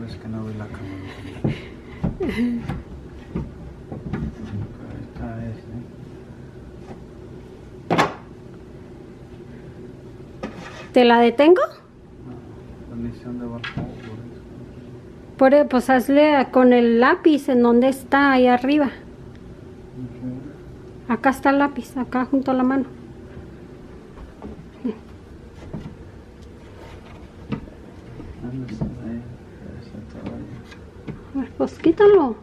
pero es que no ve la cámara. Esta es, ¿Te la detengo? la misión de barco. Pues hazle con el lápiz. ¿En dónde está? Ahí arriba. Acá está el lápiz, acá junto a la mano. Pues quítalo.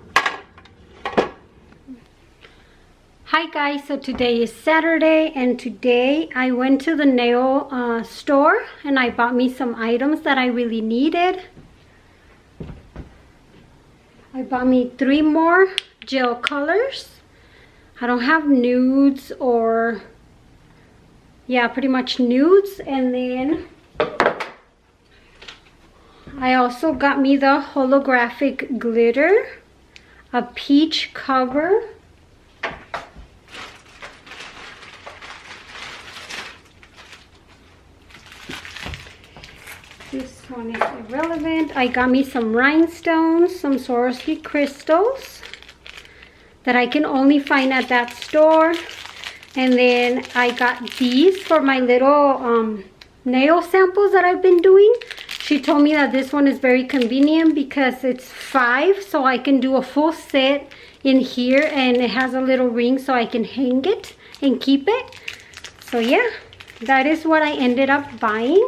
Hi guys, so today is Saturday and today I went to the nail store and I bought me some items that I really needed. I bought me 3 more gel colors. I don't have nudes or, yeah, pretty much nudes. And then I also got me the holographic glitter, a peach cover, this one is irrelevant. I got me some rhinestones, some Swarovski crystals that I can only find at that store. And then I got these for my little nail samples that I've been doing. She told me that this one is very convenient because it's 5, so I can do a full set in here, and it has a little ring so I can hang it and keep it. So yeah, that is what I ended up buying.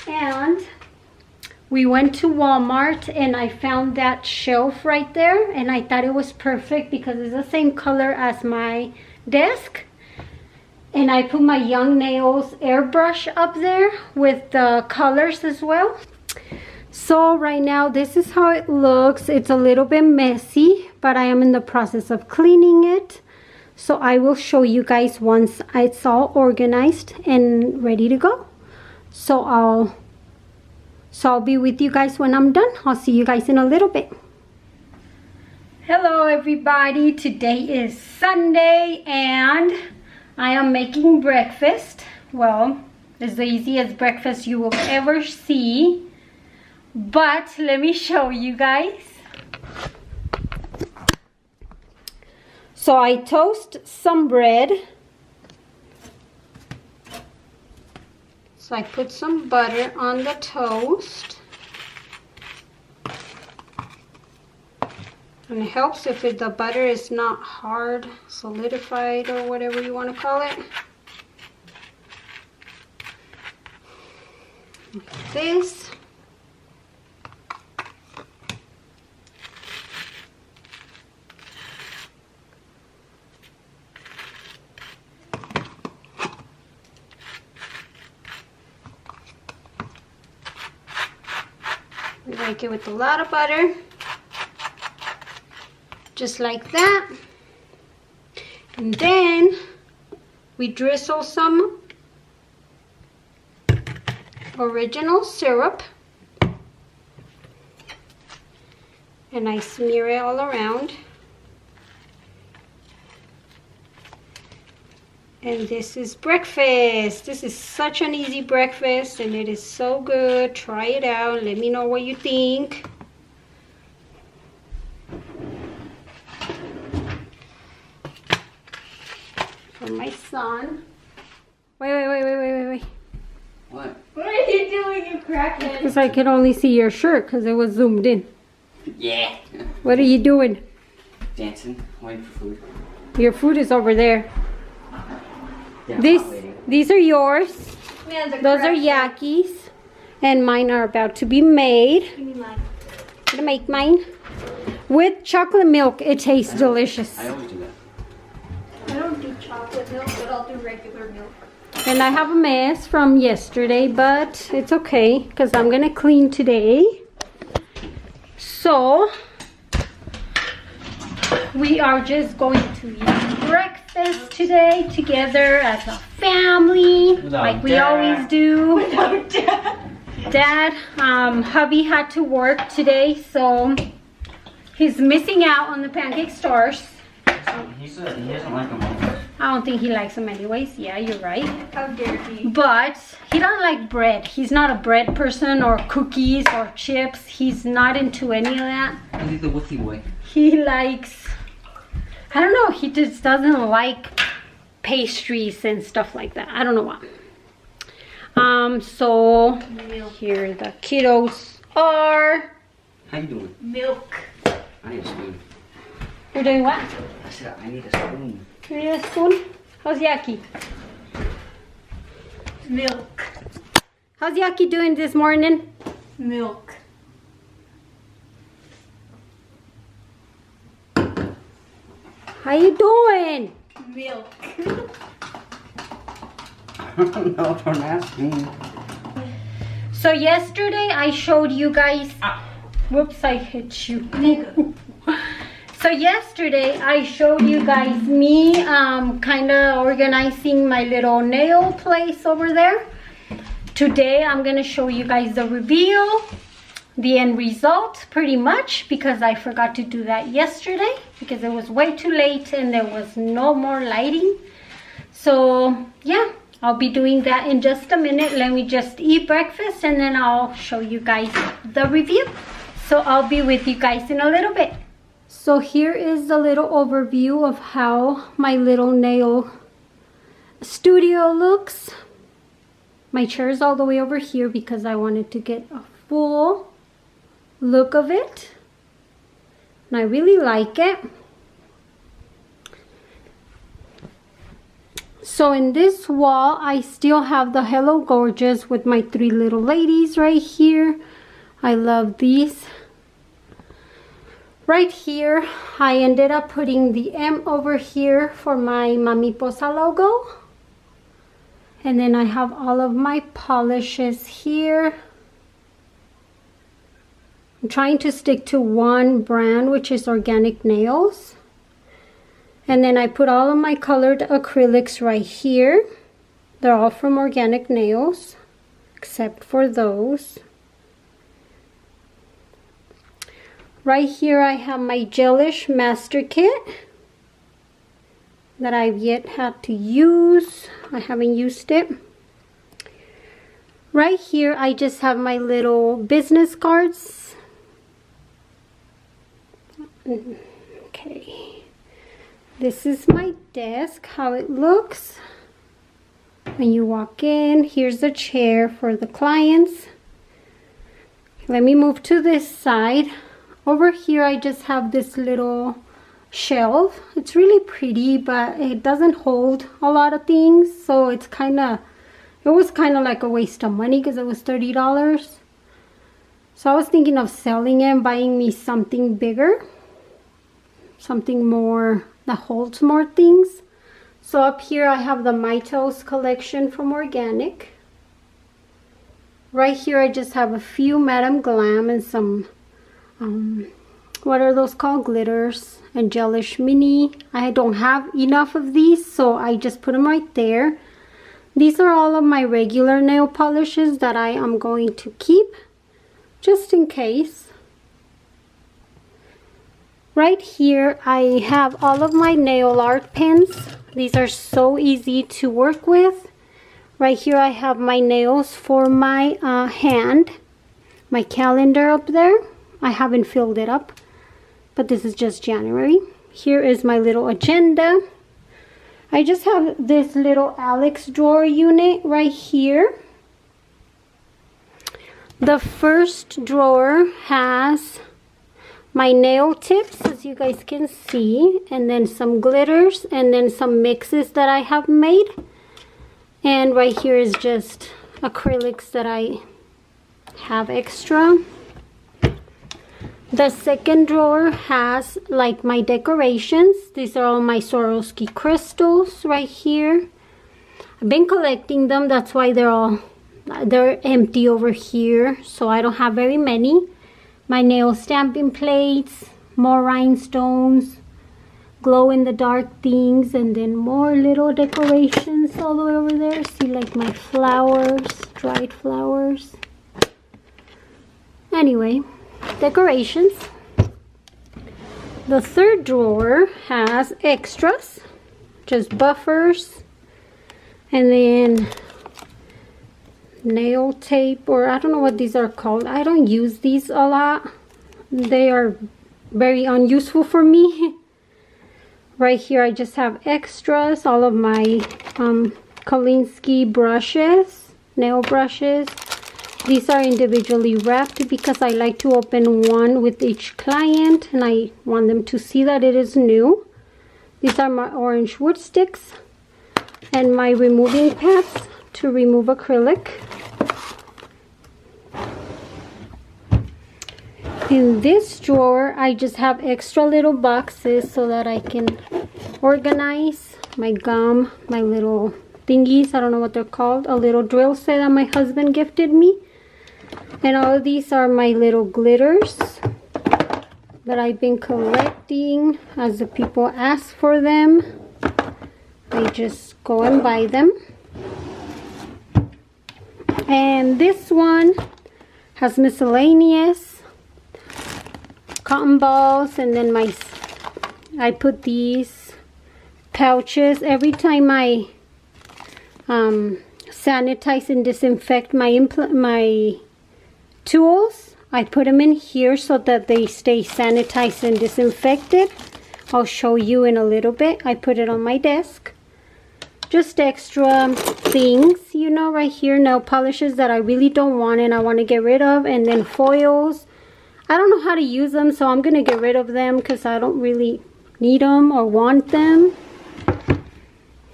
And we went to Walmart and I found that shelf right there, and I thought it was perfect because it's the same color as my desk. And I put my Young Nails airbrush up there with the colors as well. So right now this is how it looks. It's a little bit messy, but I am in the process of cleaning it. So I will show you guys once it's all organized and ready to go. So I'll be with you guys when I'm done. I'll see you guys in a little bit. Hello everybody, today is Sunday and I am making breakfast. Well, it's the easiest breakfast you will ever see. But let me show you guys. So I toast some bread. So I put some butter on the toast. And it helps if the butter is not hard, solidified, or whatever you want to call it. Like this. We like it with a lot of butter. Just like that. And then we drizzle some original syrup. And I smear it all around. And this is breakfast. This is such an easy breakfast and it is so good. Try it out. Let me know what you think. For my son. Wait. What? What are you doing, you crackhead? Because I could only see your shirt because it was zoomed in. Yeah. What are you doing? Dancing, waiting for food. Your food is over there. Yeah, These are yours. Yeah, Those are Yaki's. And mine are about to be made. Give me mine. I'm gonna make mine. With chocolate milk, it tastes delicious. I always do that. I don't do chocolate milk, but I'll do regular milk. And I have a mess from yesterday, but it's okay because I'm gonna clean today. So we are just going to eat breakfast today together as a family, like we always do. Without Dad. Dad, hubby had to work today, so he's missing out on the pancake stars. He doesn't like them. I don't think he likes them anyways. Yeah, you're right. How dare he? But he doesn't like bread. He's not a bread person or cookies or chips. He's not into any of that. He's the wussy boy. He likes, I don't know, he just doesn't like pastries and stuff like that. I don't know why. So Milk. here the kiddos are. How you doing? Milk. I need a spoon. You're doing what? I said I need a spoon. You need a spoon? How's Yaki? Milk. How's Yaki doing this morning? Milk. How you doing? Milk. I don't know, don't ask me. So yesterday I showed you guys. Whoops, I hit you. So yesterday I showed you guys me kind of organizing my little nail place over there. Today I'm gonna show you guys the reveal, the end result pretty much, because I forgot to do that yesterday because it was way too late and there was no more lighting. So yeah, I'll be doing that in just a minute. Let me just eat breakfast and then I'll show you guys the review. So I'll be with you guys in a little bit. So here is the little overview of how my little nail studio looks. My chair is all the way over here because I wanted to get a full look of it. And I really like it. So in this wall, I still have the Hello Gorgeous with my 3 little ladies right here. I love these. Right here, I ended up putting the M over here for my Mamiposa logo. And then I have all of my polishes here. I'm trying to stick to one brand, which is Organic Nails. And then I put all of my colored acrylics right here. They're all from Organic Nails, except for those. Right here I have my Gelish Master Kit that I've yet had to use. I haven't used it. Right here I just have my little business cards. Okay. This is my desk, how it looks. When you walk in, here's a chair for the clients. Let me move to this side. Over here I just have this little shelf. It's really pretty, but it doesn't hold a lot of things, so it was kind of like a waste of money because it was $30. So I was thinking of selling it and buying me something bigger, something more that holds more things. So up here I have the Mitos collection from Organic. Right here I just have a few Madame Glam and some what are those called, glitters and Gelish Mini. I don't have enough of these, so I just put them right there. These are all of my regular nail polishes that I am going to keep just in case. Right here I have all of my nail art pens. These are so easy to work with. Right here I have my nails for my hand, my calendar up there. I haven't filled it up, but this is just January. Here is my little agenda. I just have this little Alex drawer unit right here. The first drawer has my nail tips, as you guys can see, and then some glitters, and then some mixes that I have made. And right here is just acrylics that I have extra. The second drawer has like my decorations. These are all my Swarovski crystals right here. I've been collecting them, that's why they're empty over here, so I don't have very many. My nail stamping plates, more rhinestones, glow in the dark things, and then more little decorations all the way over there. See, like my flowers, dried flowers. Anyway, decorations. The third drawer has extras, just buffers. And then nail tape, or I don't know what these are called. I don't use these a lot. They are very unuseful for me. Right here I just have extras, all of my Kolinsky brushes, nail brushes. These are individually wrapped because I like to open one with each client and I want them to see that it is new. These are my orange wood sticks and my removing pads to remove acrylic. In this drawer, I just have extra little boxes so that I can organize my gum, my little thingies, I don't know what they're called, a little drill set that my husband gifted me. And all of these are my little glitters that I've been collecting as the people ask for them. I just go and buy them. And this one has miscellaneous cotton balls, and then I put these pouches every time I sanitize and disinfect my tools. I put them in here so that they stay sanitized and disinfected. I'll show you in a little bit. I put it on my desk. Just extra things, you know, right here. Nail polishes that I really don't want and I want to get rid of, and then foils. I don't know how to use them, so I'm going to get rid of them because I don't really need them or want them.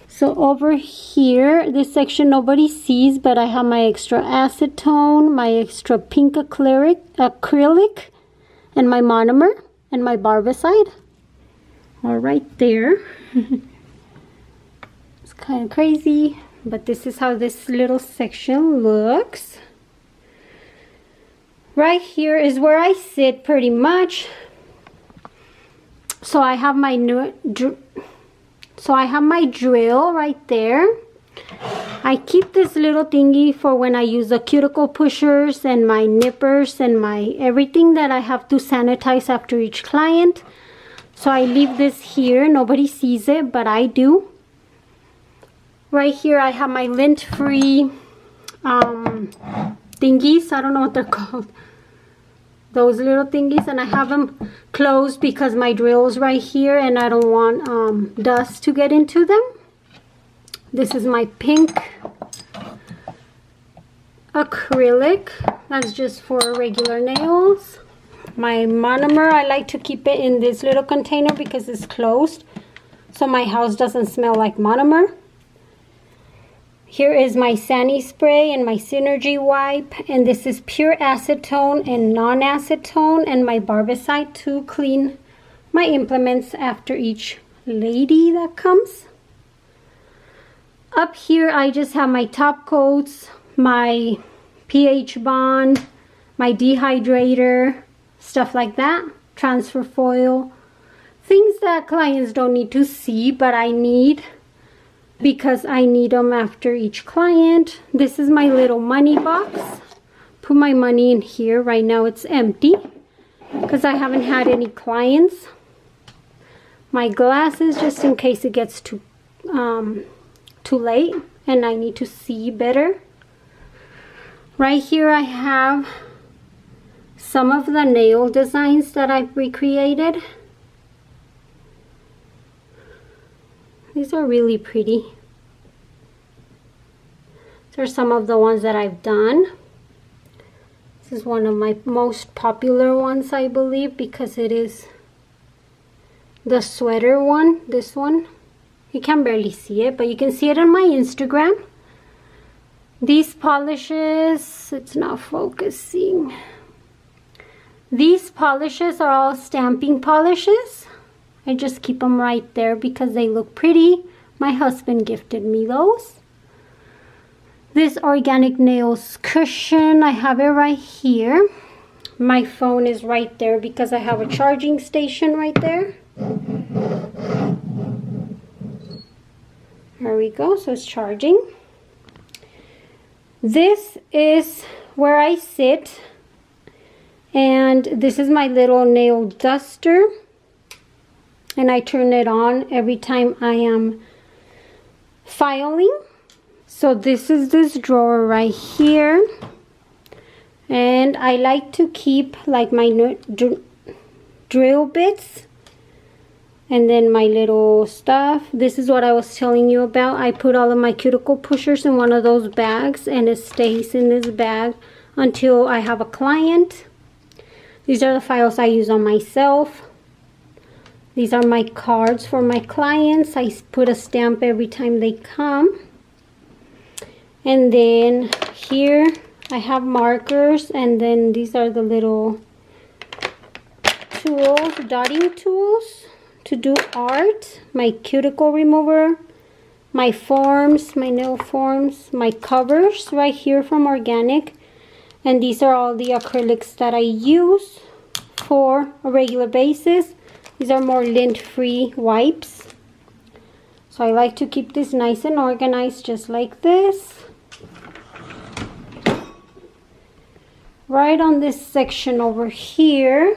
So over here, this section nobody sees, but I have my extra acetone, my extra pink acrylic, and my monomer, and my barbicide. All right there. It's kind of crazy, but this is how this little section looks. Right here is where I sit pretty much. So I have my drill right there. I keep this little thingy for when I use the cuticle pushers and my nippers and my everything that I have to sanitize after each client. So I leave this here. Nobody sees it, but I do. Right here I have my lint-free thingies. I don't know what they're called. Those little thingies, and I have them closed because my drill's right here and I don't want dust to get into them. This is my pink acrylic. That's just for regular nails. My monomer, I like to keep it in this little container because it's closed, so my house doesn't smell like monomer. Here is my Sani spray and my Synergy wipe, and this is pure acetone and non-acetone, and my barbicide to clean my implements after each lady that comes. Up here I just have my top coats, my pH bond, my dehydrator, stuff like that, transfer foil, things that clients don't need to see but I need because I need them after each client. This is my little money box. Put my money in here. Right now it's empty because I haven't had any clients. My glasses, just in case it gets too late and I need to see better. Right here I have some of the nail designs that I've recreated. These are really pretty. These are some of the ones that I've done. This is one of my most popular ones, I believe, because it is the sweater one, this one. You can barely see it, but you can see it on my Instagram. These polishes, it's not focusing. These polishes are all stamping polishes. I just keep them right there because they look pretty. My husband gifted me those. This organic nails cushion, I have it right here. My phone is right there because I have a charging station right there. There we go, so it's charging. This is where I sit, and this is my little nail duster. And I turn it on every time I am filing. So this is this drawer right here, and I like to keep like my drill bits and then my little stuff. This is what I was telling you about. I put all of my cuticle pushers in one of those bags, and it stays in this bag until I have a client. These are the files I use on myself. These are my cards for my clients. I put a stamp every time they come. And then here I have markers, and then these are the little tools, dotting tools to do art. My cuticle remover, my forms, my nail forms, my covers right here from Organic. And these are all the acrylics that I use for a regular basis. These are more lint-free wipes. So I like to keep this nice and organized just like this. Right on this section over here,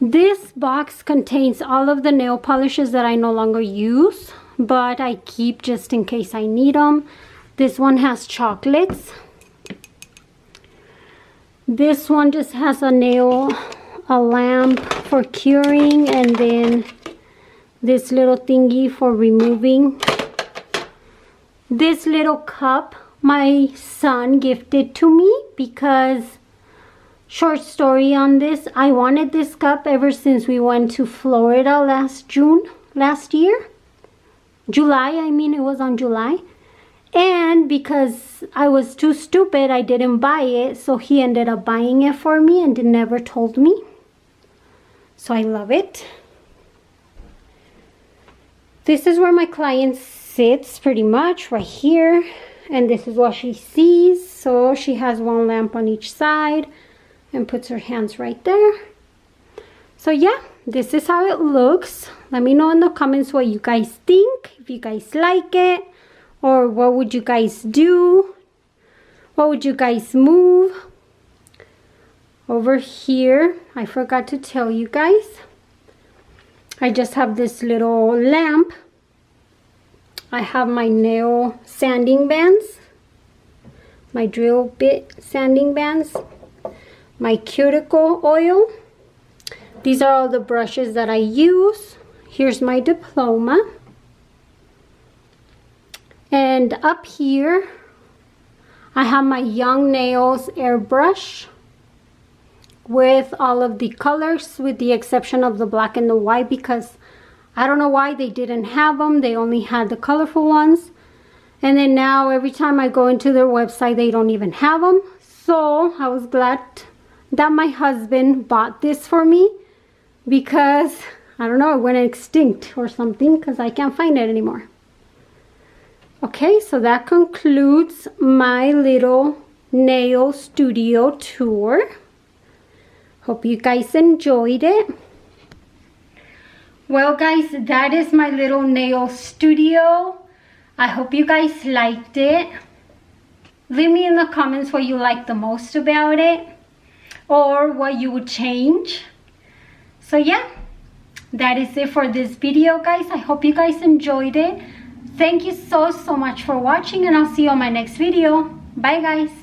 this box contains all of the nail polishes that I no longer use, but I keep just in case I need them. This one has chocolates. This one just has a lamp for curing, and then this little thingy for removing. This little cup my son gifted to me because, short story on this, I wanted this cup ever since we went to Florida last year. July, I mean, it was on July. And because I was too stupid, I didn't buy it, so he ended up buying it for me and never told me. So I love it. This is where my client sits pretty much, right here. And this is what she sees. So she has one lamp on each side and puts her hands right there. So yeah, this is how it looks. Let me know in the comments what you guys think, if you guys like it, or what would you guys do? What would you guys move? Over here, I forgot to tell you guys, I just have this little lamp. I have my nail sanding bands, my drill bit sanding bands, my cuticle oil. These are all the brushes that I use. Here's my diploma. And up here, I have my Young Nails airbrush with all of the colors, with the exception of the black and the white, because I don't know why they didn't have them. They only had the colorful ones. And then now every time I go into their website, they don't even have them. So I was glad that my husband bought this for me, because I don't know, it went extinct or something, because I can't find it anymore. Okay, so that concludes my little nail studio tour. Hope you guys enjoyed it. Well guys, that is my little nail studio. I hope you guys liked it. Leave me in the comments what you liked the most about it, or what you would change. So yeah, that is it for this video guys. I hope you guys enjoyed it. Thank you so much for watching, and I'll see you on my next video. Bye guys.